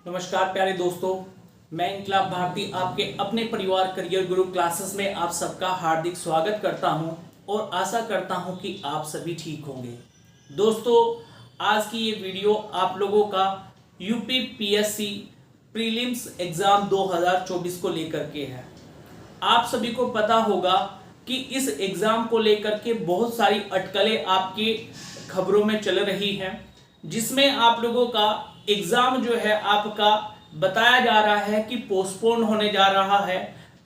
नमस्कार प्यारे दोस्तों, मैं इनकलाब भारती आपके अपने परिवार करियर गुरु क्लासेस में आप सबका हार्दिक स्वागत करता हूं और आशा करता हूं कि आप सभी ठीक होंगे। दोस्तों, आज की ये वीडियो आप लोगों का यूपी पीएससी प्रीलिम्स एग्ज़ाम 2024 को लेकर के है। आप सभी को पता होगा कि इस एग्ज़ाम को लेकर के बहुत सारी अटकलें आपके खबरों में चल रही हैं, जिसमें आप लोगों का एग्ज़ाम जो है आपका बताया जा रहा है कि पोस्टपोन होने जा रहा है।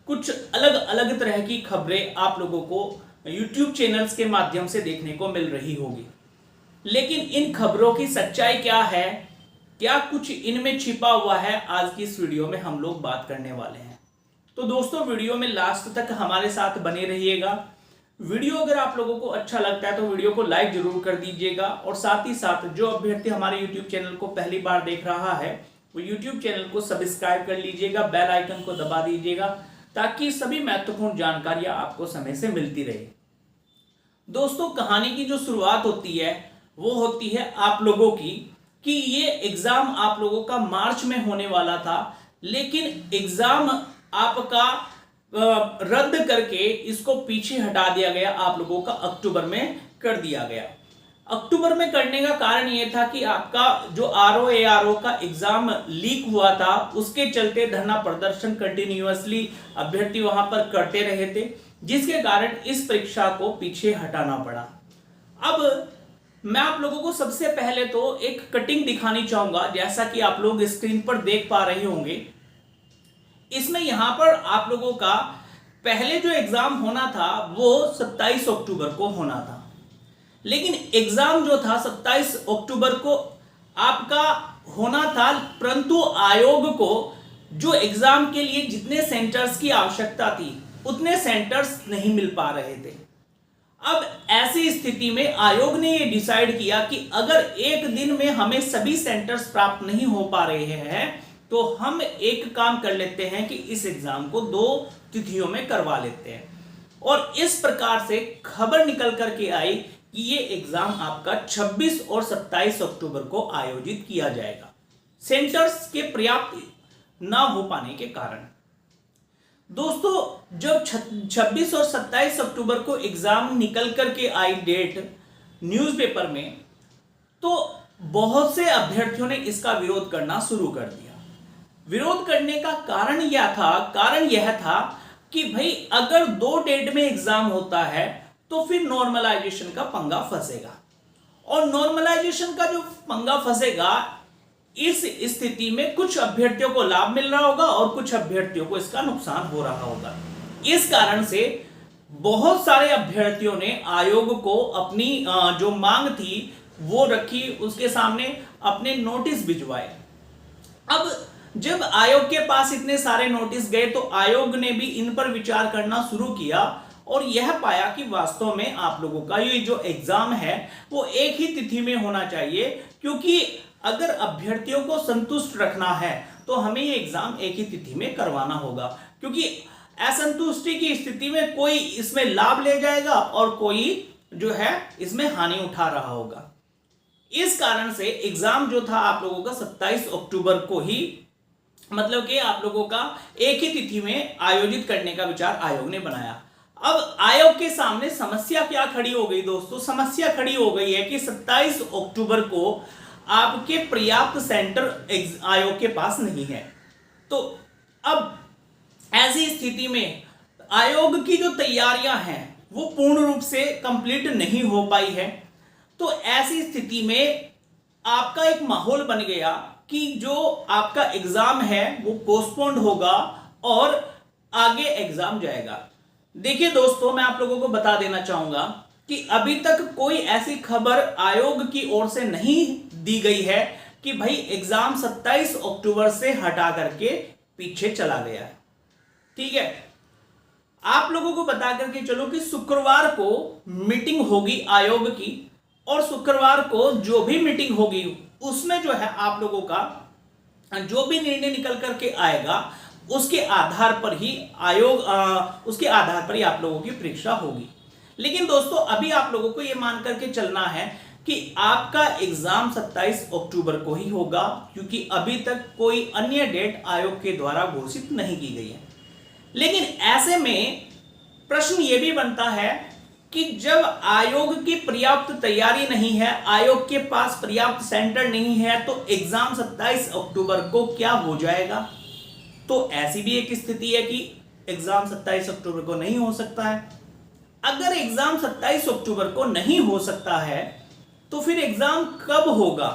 कुछ अलग अलग तरह की खबरें आप लोगों को YouTube चैनल्स के माध्यम से देखने को मिल रही होगी, लेकिन इन खबरों की सच्चाई क्या है, क्या कुछ इनमें छिपा हुआ है, आज की इस वीडियो में हम लोग बात करने वाले हैं। तो दोस्तों, वीडियो में लास्ट तक हमारे साथ बने रहिएगा। वीडियो अगर आप लोगों को अच्छा लगता है तो वीडियो को लाइक जरूर कर दीजिएगा, और साथ ही साथ जो अभ्यर्थी हमारे YouTube चैनल को पहली बार देख रहा है वो YouTube चैनल को सब्सक्राइब कर लीजिएगा, बेल आइकन को दबा दीजिएगा, ताकि सभी महत्वपूर्ण जानकारियां आपको समय से मिलती रहे। दोस्तों, कहानी की जो शुरुआत होती है वो होती है आप लोगों की कि ये एग्जाम आप लोगों का मार्च में होने वाला था, लेकिन एग्जाम आपका रद्द करके इसको पीछे हटा दिया गया, आप लोगों का अक्टूबर में कर दिया गया। अक्टूबर में करने का कारण यह था कि आपका जो आरओ एआरओ का एग्जाम लीक हुआ था, उसके चलते धरना प्रदर्शन कंटिन्यूअसली अभ्यर्थी वहां पर करते रहे थे, जिसके कारण इस परीक्षा को पीछे हटाना पड़ा। अब मैं आप लोगों को सबसे पहले तो एक कटिंग दिखानी चाहूंगा, जैसा कि आप लोग स्क्रीन पर देख पा रहे होंगे। इसमें यहां पर आप लोगों का पहले जो एग्जाम होना था वो 27 अक्टूबर को होना था, लेकिन एग्जाम जो था 27 अक्टूबर को आपका होना था, परंतु आयोग को जो एग्जाम के लिए जितने सेंटर्स की आवश्यकता थी उतने सेंटर्स नहीं मिल पा रहे थे। अब ऐसी स्थिति में आयोग ने यह डिसाइड किया कि अगर एक दिन में हमें सभी सेंटर्स प्राप्त नहीं हो पा रहे हैं तो हम एक काम कर लेते हैं कि इस एग्जाम को 2 तिथियों में करवा लेते हैं। और इस प्रकार से खबर निकल करके आई कि ये एग्जाम आपका 26 और 27 अक्टूबर को आयोजित किया जाएगा, सेंटर्स के पर्याप्त ना हो पाने के कारण। दोस्तों, जब 26 और 27 अक्टूबर को एग्जाम निकल करके आई डेट न्यूज़पेपर में, तो बहुत से अभ्यर्थियों ने इसका विरोध करना शुरू कर दिया। विरोध करने का कारण यह था कि भाई अगर 2 डेट में एग्जाम होता है तो फिर नॉर्मलाइजेशन का पंगा फंसेगा, और नॉर्मलाइजेशन का जो पंगा फंसेगा, इस स्थिति में कुछ अभ्यर्थियों को लाभ मिल रहा होगा और कुछ अभ्यर्थियों को इसका नुकसान हो रहा होगा। इस कारण से बहुत सारे अभ्यर्थियों ने आयोग को अपनी जो मांग थी वो रखी, उसके सामने अपने नोटिस भिजवाए। अब जब आयोग के पास इतने सारे नोटिस गए तो आयोग ने भी इन पर विचार करना शुरू किया और यह पाया कि वास्तव में आप लोगों का ये जो एग्जाम है वो एक ही तिथि में होना चाहिए, क्योंकि अगर अभ्यर्थियों को संतुष्ट रखना है तो हमें ये एग्जाम एक ही तिथि में करवाना होगा, क्योंकि असंतुष्टि की स्थिति में कोई इसमें लाभ ले जाएगा और कोई जो है इसमें हानि उठा रहा होगा। इस कारण से एग्जाम जो था आप लोगों का 27 अक्टूबर को ही, मतलब कि आप लोगों का एक ही तिथि में आयोजित करने का विचार आयोग ने बनाया। अब आयोग के सामने समस्या क्या खड़ी हो गई दोस्तों? समस्या खड़ी हो गई है कि 27 अक्टूबर को आपके पर्याप्त सेंटर आयोग के पास नहीं है। तो अब ऐसी स्थिति में आयोग की जो तैयारियां हैं वो पूर्ण रूप से कंप्लीट नहीं हो पाई है। तो ऐसी स्थिति में आपका एक माहौल बन गया कि जो आपका एग्जाम है वो पोस्टपोन्ड होगा और आगे एग्जाम जाएगा। देखिए दोस्तों, मैं आप लोगों को बता देना चाहूंगा कि अभी तक कोई ऐसी खबर आयोग की ओर से नहीं दी गई है कि भाई एग्जाम 27 अक्टूबर से हटा करके पीछे चला गया है। ठीक है, आप लोगों को बता करके चलो कि शुक्रवार को मीटिंग होगी आयोग की, और शुक्रवार को जो भी मीटिंग होगी उसमें जो है आप लोगों का जो भी निर्णय निकल करके आएगा उसके आधार पर ही उसके आधार पर ही आप लोगों की परीक्षा होगी। लेकिन दोस्तों, अभी आप लोगों को यह मान करके चलना है कि आपका एग्जाम 27 अक्टूबर को ही होगा, क्योंकि अभी तक कोई अन्य डेट आयोग के द्वारा घोषित नहीं की गई है। लेकिन ऐसे में प्रश्न यह भी बनता है कि जब आयोग की पर्याप्त तैयारी नहीं है, आयोग के पास पर्याप्त सेंटर नहीं है, तो एग्जाम 27 अक्टूबर को क्या हो जाएगा? तो ऐसी भी एक स्थिति है कि एग्जाम 27 अक्टूबर को नहीं हो सकता है। अगर एग्जाम 27 अक्टूबर को नहीं हो सकता है तो फिर एग्जाम कब होगा?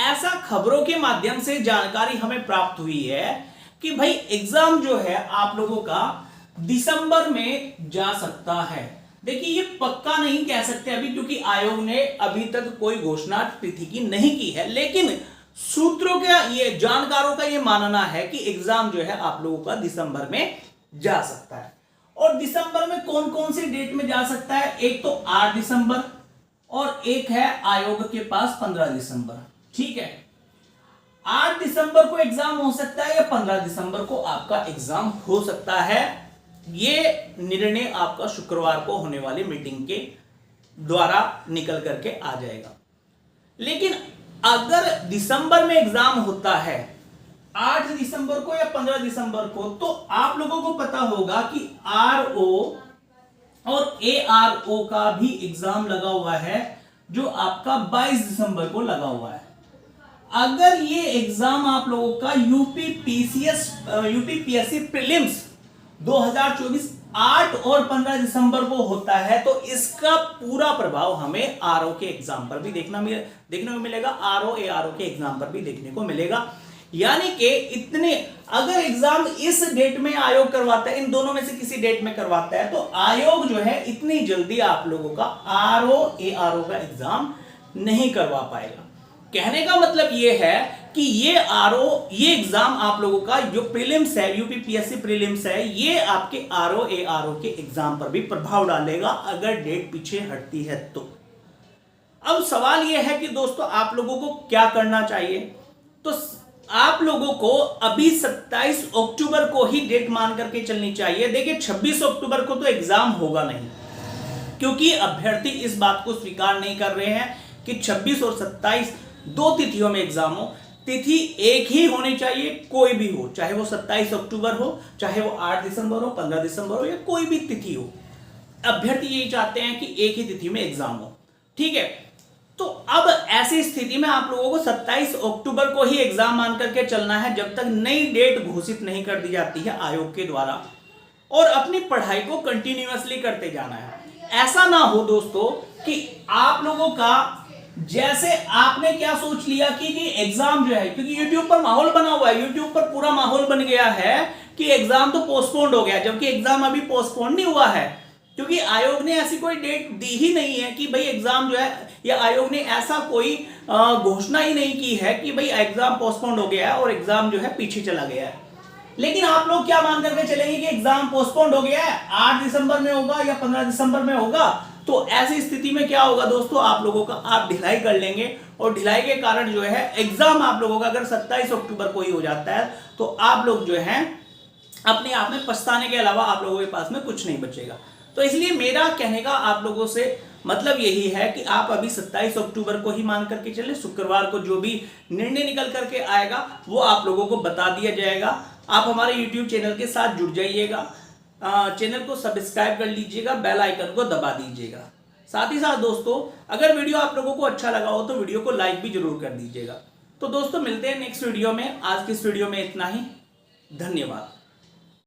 ऐसा खबरों के माध्यम से जानकारी हमें प्राप्त हुई है कि भाई एग्जाम जो है आप लोगों का दिसंबर में जा सकता है। देखिए ये पक्का नहीं कह सकते अभी, क्योंकि आयोग ने अभी तक कोई घोषणा तिथि की नहीं की है, लेकिन सूत्रों का ये जानकारों का ये मानना है कि एग्जाम जो है आप लोगों का दिसंबर में जा सकता है। और दिसंबर में कौन कौन सी डेट में जा सकता है? एक तो 8 दिसंबर और एक है आयोग के पास 15 दिसंबर। ठीक है, 8 दिसंबर को एग्जाम हो सकता है या 15 दिसंबर को आपका एग्जाम हो सकता है। ये निर्णय आपका शुक्रवार को होने वाली मीटिंग के द्वारा निकल करके आ जाएगा। लेकिन अगर दिसंबर में एग्जाम होता है 8 दिसंबर को या 15 दिसंबर को, तो आप लोगों को पता होगा कि आरओ और एआरओ का भी एग्जाम लगा हुआ है, जो आपका 22 दिसंबर को लगा हुआ है। अगर ये एग्जाम आप लोगों का यूपीपीएससी प्रीलिम्स 2024 8 और 15 दिसंबर को होता है, तो इसका पूरा प्रभाव हमें आरओ के एग्जाम पर भी देखने को मिलेगा, आरओ एआरओ के एग्जाम पर भी देखने को मिलेगा। यानी कि इतने अगर एग्जाम इस डेट में आयोग करवाता है, इन दोनों में से किसी डेट में करवाता है, तो आयोग जो है इतनी जल्दी आप लोगों का आरओ एआरओ का एग्जाम नहीं करवा पाएगा। कहने का मतलब यह है कि ये एग्जाम आप लोगों का जो प्रीलिम्स है, यूपीपीएससी प्रीलिम्स है, ये आपके आरओ एआरओ के एग्जाम पर भी प्रभाव डालेगा अगर डेट पीछे हटती है तो। अब सवाल यह है कि दोस्तों आप लोगों को क्या करना चाहिए? तो आप लोगों को अभी 27 अक्टूबर को ही डेट मान करके चलनी चाहिए। देखिए 26 अक्टूबर को तो एग्जाम होगा नहीं, क्योंकि अभ्यर्थी इस बात को स्वीकार नहीं कर रहे हैं कि 26 और 27 दो तिथियों में एग्जाम हो। तिथि एक ही होनी चाहिए, कोई भी हो, चाहे वो 27 अक्टूबर हो, चाहे वो 8 दिसंबर हो, 15 दिसंबर हो, या कोई भी तिथि हो। अभ्यर्थी यही चाहते हैं कि एक ही तिथि में एग्जाम हो। ठीक है, तो अब ऐसी स्थिति में आप लोगों को 27 अक्टूबर को ही एग्जाम मान करके चलना है, जब तक नई डेट घोषित नहीं कर दी जाती है आयोग के द्वारा, और अपनी पढ़ाई को कंटिन्यूअसली करते जाना है। ऐसा ना हो दोस्तों कि आप लोगों का जैसे आपने क्या सोच लिया कि एग्जाम जो है, क्योंकि YouTube पर माहौल बना हुआ है, YouTube पर पूरा माहौल बन गया है कि एग्जाम तो पोस्टपोन्ड हो गया, जबकि एग्जाम अभी पोस्टपोन्ड नहीं हुआ है, क्योंकि आयोग ने ऐसी कोई डेट दी ही नहीं है कि भाई एग्जाम जो है, या आयोग ने ऐसा कोई घोषणा ही नहीं की है कि भाई एग्जाम पोस्टपोन्ड हो गया है और एग्जाम जो है पीछे चला गया है। लेकिन आप लोग क्या मान करके चलेंगे कि एग्जाम पोस्टपोन्ड हो गया है, 8 दिसंबर में होगा या 15 दिसंबर में होगा? तो ऐसी स्थिति में क्या होगा दोस्तों, आप लोगों का आप ढिलाई कर लेंगे, और ढिलाई के कारण जो है एग्जाम आप लोगों का अगर 27 अक्टूबर को ही हो जाता है, तो आप लोग जो है अपने आप में पछताने के अलावा आप लोगों के पास में कुछ नहीं बचेगा। तो इसलिए मेरा कहने का आप लोगों से मतलब यही है कि आप अभी 27 अक्टूबर को ही मान करके चले। शुक्रवार को जो भी निर्णय निकल करके आएगा वो आप लोगों को बता दिया जाएगा। आप हमारे YouTube चैनल के साथ जुड़ जाइएगा, चैनल को सब्सक्राइब कर लीजिएगा, बेल आइकन को दबा दीजिएगा। साथ ही साथ दोस्तों अगर वीडियो आप लोगों को अच्छा लगा हो तो वीडियो को लाइक भी जरूर कर दीजिएगा। तो दोस्तों मिलते हैं नेक्स्ट वीडियो में। आज की इस वीडियो में इतना ही, धन्यवाद।